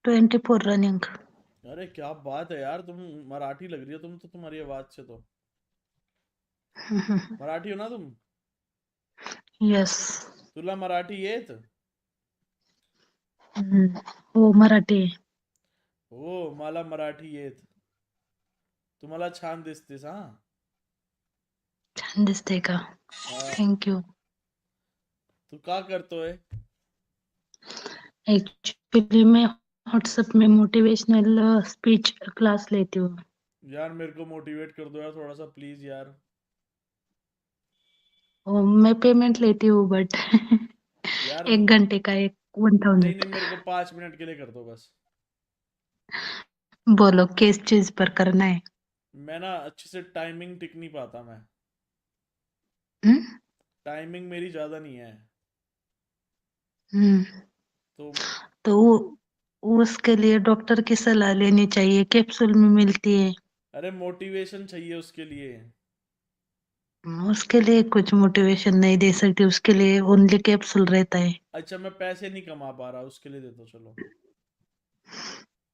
24 running. अरे क्या बात है यार, तुम मराठी लग रही हो तुम तो, तुम्हारी आवाज से तो। मराठी हो ना तुम? यस। तुला मराठी येत? वो मराठी आहे. हो, मला मराठी येत. तुम्हाला छान दिसतेस हा. छान दिसते का? हा. Thank you. तू का करतोय? एक्चुअली मैं व्हाट्सएप में मोटिवेशनल स्पीच क्लास लेती हूँ. यार मेरे को मोटिवेट कर दो यार थोड़ा सा प्लीज यार। मैं पेमेंट लेती हूँ बट यार 1 घंटे का एक वन नहीं थाउजेंड नहीं, मेरे को 5 मिनट के लिए कर दो बस। बोलो किस चीज पर करना है? मैं ना अच्छे से टाइमिंग टिक नहीं पाता मैं। हम्म? टाइमिंग मेरी ज्यादा नहीं है। हम्म. तो तो उसके लिए डॉक्टर की सलाह लेनी चाहिए, कैप्सूल में मिलती है. अरे मोटिवेशन चाहिए उसके लिए। उसके लिए कुछ मोटिवेशन नहीं दे सकती, उसके लिए ओनली कैप्सूल रहता है. अच्छा, मैं पैसे नहीं कमा पा रहा, उसके लिए दे दो चलो।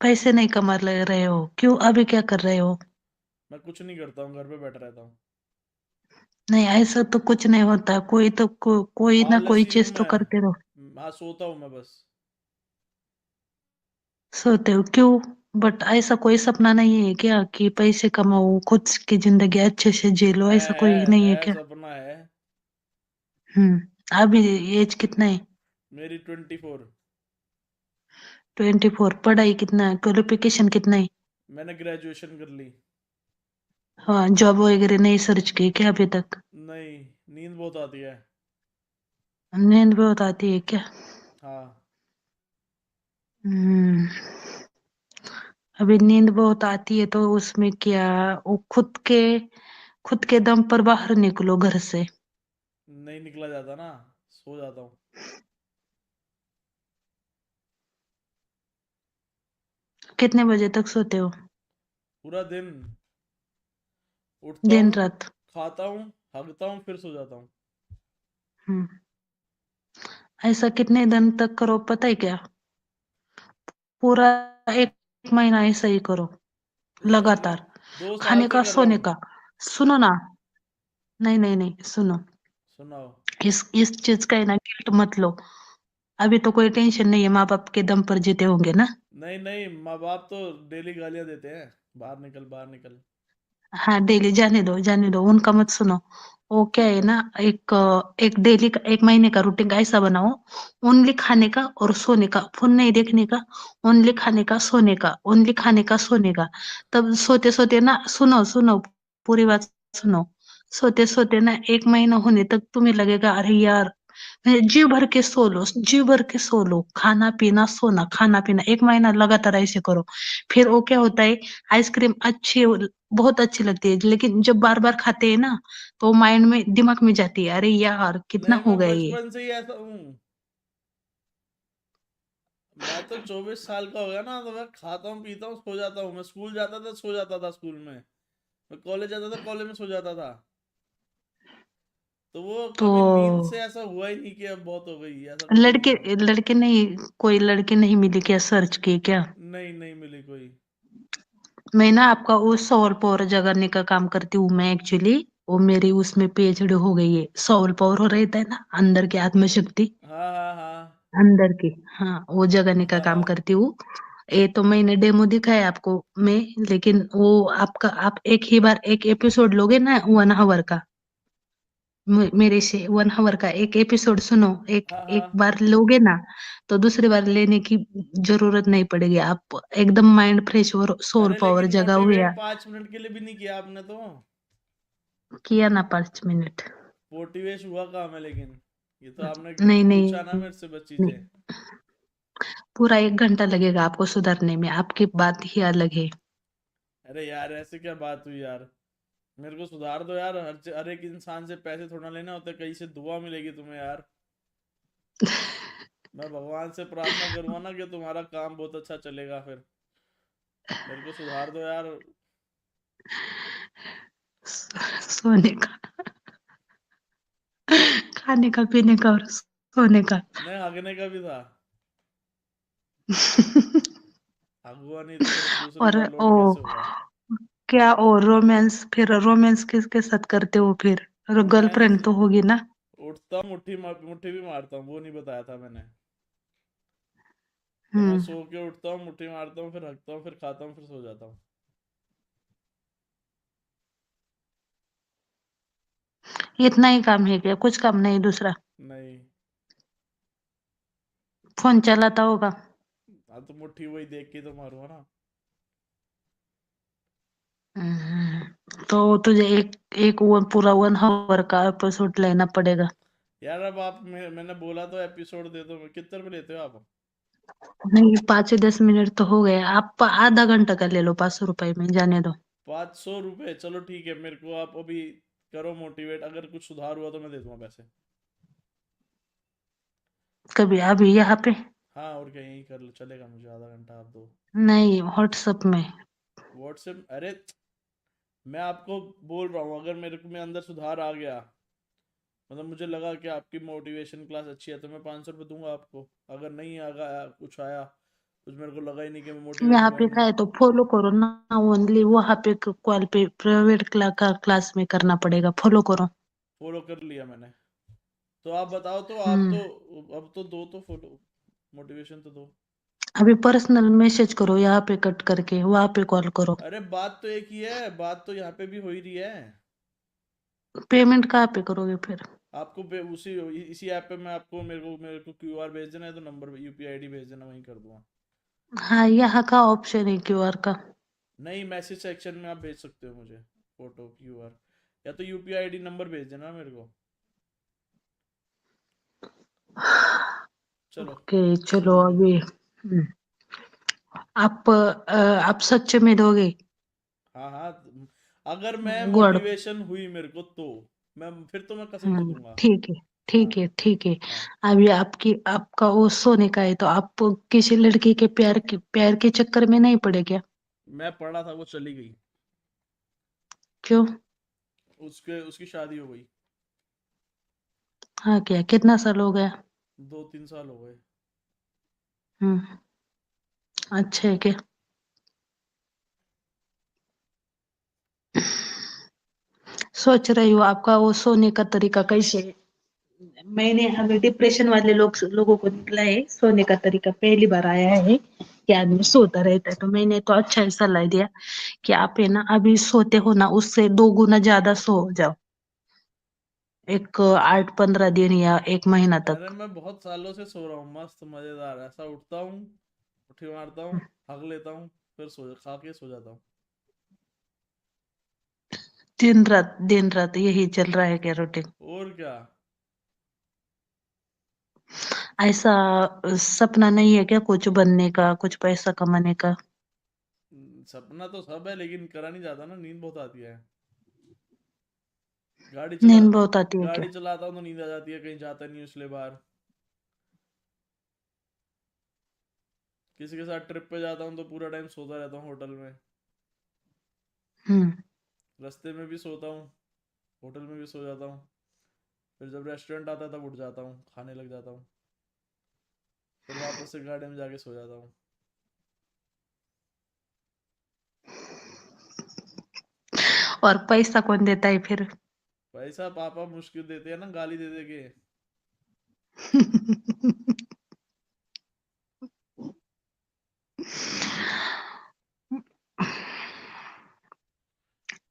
पैसे नहीं कमा ले रहे हो? क्यों, अभी क्या कर रहे हो? मैं कुछ नहीं करता हूँ, घर पे बैठा रहता हूँ। नहीं, ऐसा तो कुछ नहीं होता, कोई तो कोई ना कोई आलसी हूँ चीज तो मैं। करते रहो. हाँ, सोता हूँ मैं बस। सोते हो क्यों? बट ऐसा कोई सपना नहीं है क्या कि पैसे कमाओ, खुद की जिंदगी अच्छे से जी लो, ऐसा कोई नहीं है है क्या? सपना है। अभी एज कितना है? मेरी 24। 24. पढ़ाई कितना है, क्वालिफिकेशन कितना है? मैंने ग्रेजुएशन कर ली। हाँ, जॉब वगैरह नहीं सर्च की क्या अभी तक? नहीं, नींद बहुत आती है। नींद बहुत आती है क्या? हाँ। हम्म. अभी नींद बहुत आती है तो उसमें क्या, वो खुद के दम पर बाहर निकलो घर से. नहीं निकला जाता ना, सो जाता हूँ। कितने बजे तक सोते हो? पूरा दिन उठता दिन हूँ, रात? खाता हूँ, हगता हूँ, फिर सो जाता हूँ। हम्म. ऐसा कितने दिन तक करो पता है क्या? पूरा 1 महीना ऐसा ही करो, दो, लगातार. 2 साल खाने से का कर रहा सोने हूँ। का. सुनो ना. नहीं नहीं नहीं, सुनो. सुनाओ। इस चीज का है ना, गिल्ट मत लो. अभी तो कोई टेंशन नहीं है, माँ बाप के दम पर जीते होंगे ना. नहीं नहीं, माँ बाप तो डेली गालियां देते हैं, बाहर निकल बाहर निकल। हाँ, डेली जाने दो, उनका मत सुनो. वो क्या है ना, एक डेली का 1 महीने का रूटीन का ऐसा बनाओ. ओनली खाने का और सोने का, फोन नहीं देखने का. ओनली खाने का सोने का, ओनली खाने का सोने का. तब सोते सोते ना, सुनो सुनो, पूरी बात सुनो. सोते सोते ना 1 महीना होने तक तुम्हें लगेगा अरे यार, मैं जी भर के सो लो, जी भर के सो लो, खाना पीना सोना, खाना पीना 1 महीना लगातार ऐसे करो. फिर वो क्या होता है, आइसक्रीम अच्छी, बहुत अच्छी लगती है, लेकिन जब बार बार खाते हैं ना, तो माइंड में दिमाग में जाती है, अरे यार कितना नहीं, हो मैं गया ये. बचपन से ही ऐसा हूँ। मैं तो 24 साल का हो गया ना, तो मैं खाता हूँ पीता हूँ सो जाता हूँ। मैं स्कूल जाता था, सो जाता था स्कूल में। मैं कॉलेज जाता था, कॉलेज में सो जाता था। तो वो तो कभी नींद से ऐसा हुआ ही नहीं कि अब बहुत हो गई, ऐसा कुछ नहीं लड़के हुआ। लड़के नहीं, कोई लड़के नहीं मिले क्या सर्च की क्या? नहीं नहीं मिली कोई। मैं ना आपका वो सौर पावर जगाने का काम करती हूँ मैं एक्चुअली. वो मेरी उसमें पीएचडी हो गई है. सौर पावर हो रहता है ना, अंदर की आत्मशक्ति, हाँ हाँ हाँ। अंदर की. हाँ, वो जगाने का हाँ काम हाँ। करती हूँ. ये तो मैंने डेमो दिखाया आपको मैं. लेकिन वो आप एक ही बार एक एपिसोड लोगे ना 1 आवर का, मेरे से 1 आवर का एक एपिसोड सुनो, एक हाँ एक हाँ। बार लोगे ना, तो दूसरी बार लेने की जरूरत नहीं पड़ेगी. आप एकदम माइंड फ्रेश और सोल अरे पावर लेकिन जगा हुआ. मोटिवेट 5 मिनट के लिए भी नहीं किया आपने तो। किया ना 5 मिनट. मोटिवेश हुआ काम है लेकिन। ये तो आपने नहीं नहीं पूछा ना मेरे से बस नहीं, चीजें। पूरा 1 घंटा लगेगा आपको सुधरने में, आपकी बात ही अलग है. अरे यार ऐसे क्या बात हुई यार। मेरे को सुधार दो यार, हर एक इंसान से पैसे थोड़ा लेना होता है, कहीं से दुआ मिलेगी तुम्हें यार। मैं भगवान से प्रार्थना करूंगा ना कि तुम्हारा काम बहुत अच्छा चलेगा फिर। मेरे को सुधार दो यार। सोने का, खाने का, पीने का और सोने का. नहीं, हगने का भी था। हुआ नहीं तो फिर दूसरी और बार ओ लोड कैसे होगा? क्या, और रोमांस, फिर रोमांस किसके साथ करते हो फिर? रोमांस, गर्लफ्रेंड तो होगी ना? उठता हूँ मुट्ठी भी मारता हूँ, वो नहीं बताया था मैंने। तो मैं हम्म। सो के उठता हूँ, मुट्ठी मारता हूँ, फिर हकता हूँ, फिर खाता हूँ, फिर सो जाता हूँ। इतना ही काम है क्या, कुछ काम नहीं दूसरा? नहीं। फोन चलाता होगा? हाँ तो मुट्ठी वही देख के तो मारूंगा ना। तो तुझे एक एक पूरा 1 आवर का एपिसोड लेना पड़ेगा। यार अब आप मैंने बोला तो एपिसोड दे दो, कितने रुपए लेते हो आप? नहीं, 5 से 10 मिनट तो हो गए, आप आधा घंटा का ले लो, 500 रुपए में जाने दो। 500 रुपये, चलो ठीक है, मेरे को आप अभी करो मोटिवेट, अगर कुछ सुधार हुआ तो मैं दे दूंगा पैसे। कभी अभी यहाँ पे? हाँ और क्या, यही कर लो, चलेगा मुझे, आधा घंटा आप दो। नहीं, व्हाट्सएप में। व्हाट्सएप, अरे मैं आपको बोल रहा हूँ, अगर मेरे को में अंदर सुधार आ गया, मतलब मुझे लगा कि आपकी मोटिवेशन क्लास अच्छी है, तो मैं 500 रुपये दूंगा आपको। अगर नहीं आगा कुछ आया, कुछ मेरे को लगा ही नहीं कि मैं मोटिवेट यहाँ हुआ ही पे नहीं। का है तो फॉलो करो ना। ओनली वहाँ पे कॉल पे प्राइवेट क्लास में करना पड़ेगा, फॉलो करो। फॉलो कर लिया मैंने। तो आप बताओ, तो आप हम्म। तो अब तो दो तो फॉलो, मोटिवेशन तो दो। अभी पर्सनल मैसेज करो, यहाँ पे कट करके वहाँ पे कॉल करो। अरे बात तो एक ही है, बात तो यहाँ पे भी हो ही रही है। पेमेंट कहाँ पे करोगे फिर? आपको उसी इसी ऐप पे मैं आपको, मेरे को क्यूआर भेज देना है, तो नंबर यूपीआई आईडी भेज देना, वहीं कर दूंगा। हाँ, यहाँ का ऑप्शन है क्यूआर का। नहीं, मैसेज सेक्शन में आप भेज सकते हो मुझे फोटो क्यूआर, या तो यूपीआई आईडी नंबर भेज देना मेरे को। चलो, ओके, चलो सुन लो। अभी। आप सच में दोगे? हाँ हाँ, अगर मैं गुड। मोटिवेशन हुई मेरे को तो मैं, फिर तो मैं कसम से दूंगा। ठीक है, हाँ ठीक है, ठीक है। हाँ। अभी आपका वो सोने का है, तो आप किसी लड़की के प्यार के चक्कर में नहीं पड़े क्या? मैं पढ़ा था, वो चली गई। क्यों? उसके उसकी शादी हो गई। हाँ, क्या कितना साल हो गया? 2-3 साल हो गए। हम्म। अच्छा है क्या? सोच रही हूँ आपका वो सोने का तरीका कैसे है। मैंने हमें डिप्रेशन वाले लोगों को निकला है सोने का तरीका, पहली बार आया है कि आदमी हम्म। सोता रहता है, तो मैंने तो अच्छा ही सलाह दिया कि आप है ना, अभी सोते हो ना, उससे 2 गुना ज्यादा सो जाओ, 8-15 दिन या 1 महीना अरे तक। मैं बहुत सालों से सो रहा हूँ, मस्त मजेदार, ऐसा उठता हूँ, उठी मारता हूँ, हग लेता हूँ, फिर सो खा के सो जाता हूँ। दिन रात यही चल रहा है क्या रूटीन? और क्या। ऐसा सपना नहीं है क्या कुछ बनने का, कुछ पैसा कमाने का? सपना तो सब है, लेकिन करा नहीं जाता ना, नींद बहुत आती है। गाड़ी चला नींद बहुत आती है क्या? गाड़ी चलाता हूँ तो नींद आ जाती है, कहीं जाता नहीं हूँ इसलिए बाहर। किसी के साथ ट्रिप पे जाता हूँ तो पूरा टाइम सोता रहता हूँ होटल में। हम्म। रास्ते में भी सोता हूँ, होटल में भी सो जाता हूँ। फिर जब रेस्टोरेंट आता है तब उठ जाता हूँ, खाने लग जाता हूँ, फिर वापस से गाड़ी में जाके सो जाता हूँ। और पैसा कौन देता है फिर? पैसा पापा मुश्किल देते हैं ना, गाली दे दे के।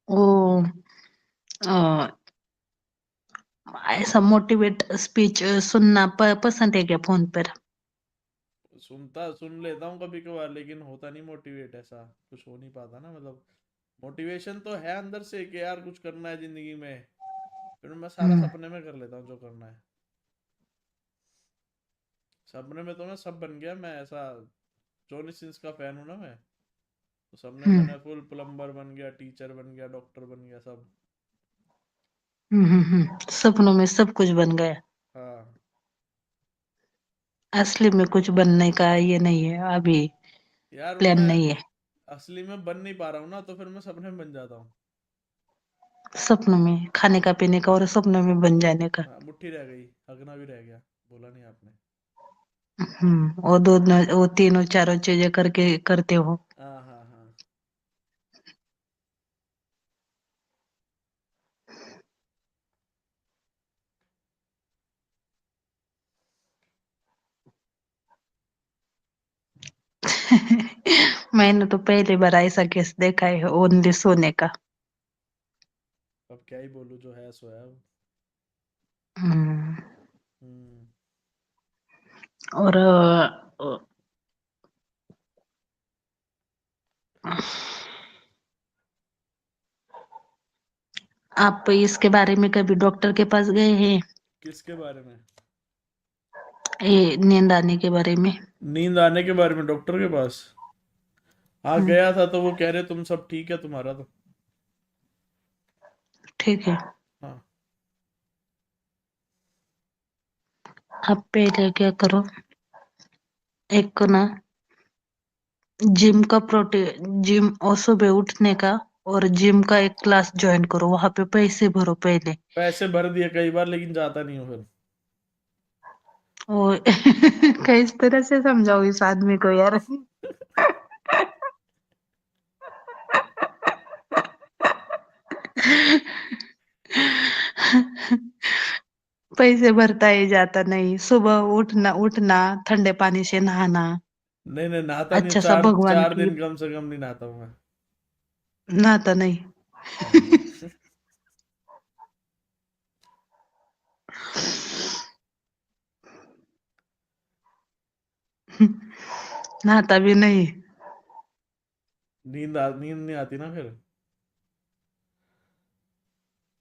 ओ, अ, ऐसा मोटिवेट स्पीच सुनना पसंद है क्या फोन पर? सुन लेता हूँ कभी कभार, लेकिन होता नहीं मोटिवेट, ऐसा कुछ हो नहीं पाता ना, मतलब मोटिवेशन तो है अंदर से कि यार कुछ करना है जिंदगी में, फिर मैं सारा हम्म। सपने में कर लेता हूँ जो करना है। सपने में तो मैं सब बन गया, मैं ऐसा जॉनी सिंस का फैन हूँ ना मैं। तो सपने में हम्म। मैंने फुल प्लम्बर बन गया, टीचर बन गया, डॉक्टर बन गया, सब। सपनों में सब कुछ बन गया। हाँ। असली में कुछ बनने का ये नहीं है अभी, यार वो प्लान मैं नहीं है। असली में बन नहीं पा रहा हूँ ना, तो फिर मैं सपने में बन जाता हूँ। सपनों में खाने का पीने का और सपनों में बन जाने का। हाँ, मुट्ठी रह गई, हगना भी रह गया, बोला नहीं आपने। वो दोनों वो तीनों चारों चीजें करके करते हो। हाँ हाँ हाँ। मैंने तो पहली बार ऐसा केस देखा है ओनली सोने का। अब क्या ही बोलूं, जो है सो है अब। हम्म, हम्म। और आप इसके बारे में कभी डॉक्टर के पास गए हैं? किसके बारे में? ये नींद आने के बारे में? नींद आने के बारे में डॉक्टर के पास? हाँ हम्म, गया था, तो वो कह रहे तुम सब ठीक है तुम्हारा तो। ठीक है। हाँ। आप पहले क्या करो, एक ना जिम का प्रोटीन, जिम और सुबह उठने का, और जिम का एक क्लास ज्वाइन करो, वहां पे पैसे भरो पहले। पैसे भर दिए कई बार, लेकिन जाता नहीं हूँ फिर। और किस तरह से समझाओ इस आदमी को यार। पैसे भरता ही जाता नहीं, सुबह उठना उठना, ठंडे पानी से नहाना, नहीं नहीं, नहाता नहीं हूँ। अच्छा सा चार भगवान चार की, दिन कम से कम नहीं नहाता हूँ मैं। नहाता नहीं। नहीं। नहाता भी नहीं। नींद नहीं आती ना फिर।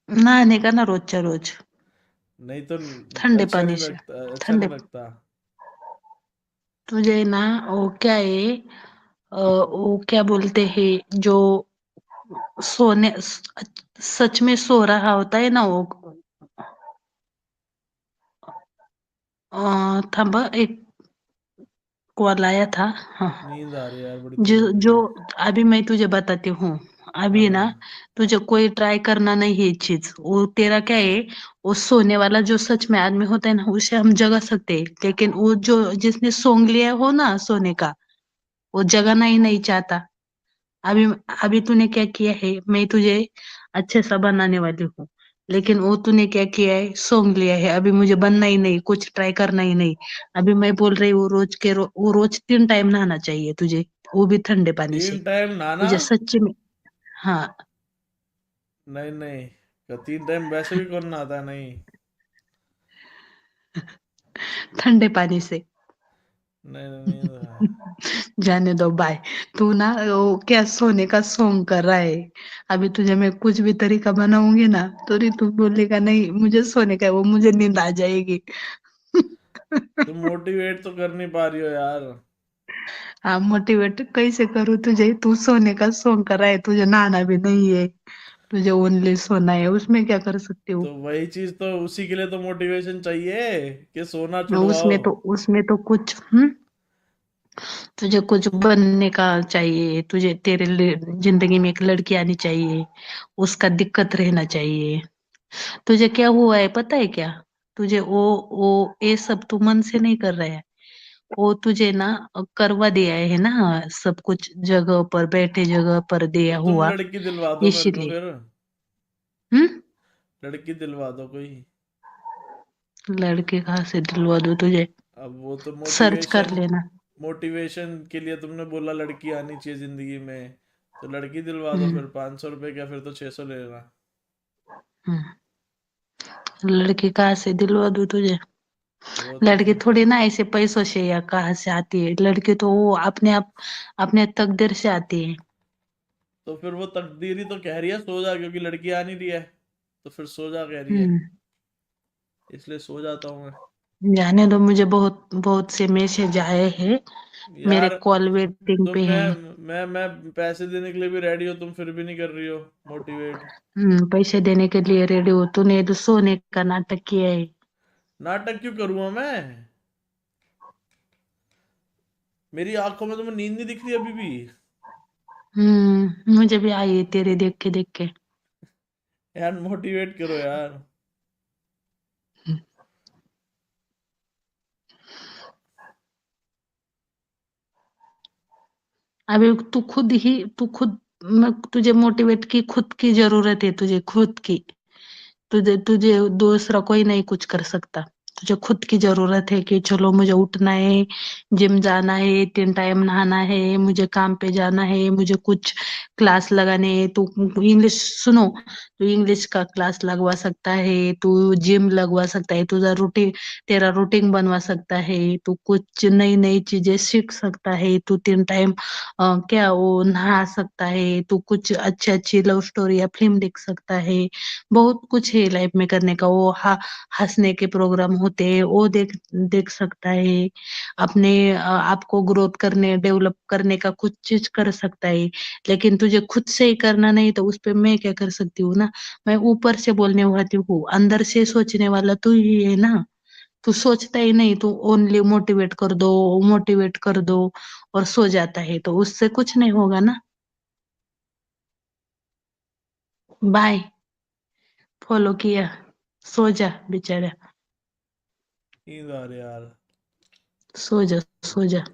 नहाने का ना रोज रोज, नहीं तो ठंडे अच्छा नहीं पानी से, लगता, अच्छा नहीं ठंडे। लगता। तुझे ना वो क्या है, वो क्या बोलते हैं जो सोने सच में सो रहा होता है ना वो, थांबा एक कॉल आया था। हाँ, नींद आ रही है यार, बड़ी जो तेज मेरे जो को। अभी मैं तुझे बताती हूँ। हाँ अभी हाँ। ना तुझे कोई ट्राई करना नहीं है चीज, वो तेरा क्या है, वो सोने वाला जो सच में आदमी होता है ना, उसे हम जगा सकते हैं, लेकिन वो जो जिसने सोंग लिया हो ना सोने का, वो जगाना ही नहीं चाहता। अभी अभी तूने क्या किया है, मैं तुझे अच्छे सा बनाने वाली हूँ, लेकिन वो तूने क्या किया है, सोंग लिया है, अभी मुझे बनना ही नहीं, कुछ ट्राई करना ही नहीं। अभी मैं बोल रही हूँ वो रोज 3 टाइम नहाना चाहिए तुझे, वो भी ठंडे पानी से। 3 टाइम नहाना? तुझे सच्ची में, हाँ, नहीं नहीं, 3 टाइम वैसे भी कौन नहाता है, नहीं। ठंडे पानी से। नहीं नहीं नहीं। जाने दो बाय। तू ना वो क्या सोने का सोंग कर रहा है, अभी तुझे मैं कुछ भी तरीका बनाऊंगी ना, तो तू बोलेगा नहीं मुझे सोने का है, वो मुझे नींद आ जाएगी। तुम मोटिवेट तो कर नहीं पा रही हो यार। हाँ, मोटिवेट कैसे करूँ तुझे, तू सोने का सोंग कर रहा है, तुझे नहाना भी नहीं है, तुझे ओनली सोना है, उसमें क्या कर सकती हूँ? तो वही चीज तो, उसी के लिए तो मोटिवेशन चाहिए कि सोना छुड़वाओ। उसमें तो कुछ तुझे कुछ बनने का चाहिए, तुझे तेरे लिए जिंदगी में एक लड़की आनी चाहिए, उसका दिक्कत रहना चाहिए। तुझे क्या हुआ है पता है क्या? तुझे वो ये सब तू मन से नहीं कर रहा है, वो तुझे ना करवा दिया है ना, सब कुछ जगह पर, बैठे जगह पर तो दिया तुम हुआ, लड़की दिलवा दो मेरे को इसीलिए। फिर। हम्म, लड़की दिलवा दो कोई। लड़के कहाँ से दिलवा दूँ तुझे? अब वो तो सर्च कर मोटिवेशन, लेना। मोटिवेशन के लिए तुमने बोला लड़की आनी चाहिए जिंदगी में, तो लड़की दिलवा दो हम्म, फिर। 500 रुपए क्या, फिर तो 600 ले लेना। हम्म, लड़की कहाँ से दिलवा दूँ तुझे? वो तो लड़की फिर, थोड़ी ना ऐसे पैसों से या कहाँ से आती है, लड़की तो वो अपने आप, अपने तकदीर से आती है। वो तकदीर ही तो कह रही है सो जा, क्योंकि लड़की आ नहीं रही है। तो फिर सो जा कह रही है, हम्म, इसलिए सो जाता हूँ मैं। जाने दो, मुझे बहुत बहुत से मैसेज आए हैं, मेरे यार, कॉल वेटिंग तो पे है। मैं पैसे देने के लिए भी रेडी हो, तुम फिर भी नहीं कर रही हो मोटिवेट। पैसे देने के लिए रेडी हो? तूने तो सोने का नाटक किया है। नाटक क्यों करूँगा मैं? मेरी आंखों में तुम्हें नींद नहीं दिख रही अभी भी? मुझे भी आई है तेरे देख के देख के। यार मोटिवेट करो यार। अभी तुझे मोटिवेट की खुद की जरूरत है, तुझे खुद की। तुझे तुझे दूसरा कोई नहीं कुछ कर सकता। तुझे खुद की जरूरत है कि चलो मुझे उठना है, जिम जाना है, 3 टाइम नहाना है, मुझे काम पे जाना है, मुझे कुछ क्लास लगाने है। तू इंग्लिश सुनो, तू इंग्लिश का क्लास लगवा सकता है, तू जिम लगवा सकता है, तेरा रूटीन बनवा सकता है, तू कुछ नई नई चीजें सीख सकता है, तू 3 टाइम क्या वो नहा सकता है, तू कुछ अच्छी अच्छी लव स्टोरी या फिल्म देख सकता है। बहुत कुछ है लाइफ में करने का। हंसने के प्रोग्राम होते हैं, वो देख देख सकता है। अपने आप को ग्रोथ करने डेवलप करने का कुछ चीज कर सकता है। लेकिन तुझे खुद से ही करना नहीं तो उस पे मैं क्या कर सकती हूँ ना। मैं ऊपर से बोलने वाली हूँ, अंदर से सोचने वाला तू ही है ना। तू सोचता ही नहीं, तू ओनली मोटिवेट कर दो और सो जाता है, तो उससे कुछ नहीं होगा ना। बाय। फॉलो किया। सो जा बेचारा। नींद आ रही है यार। सो जा, सो जा।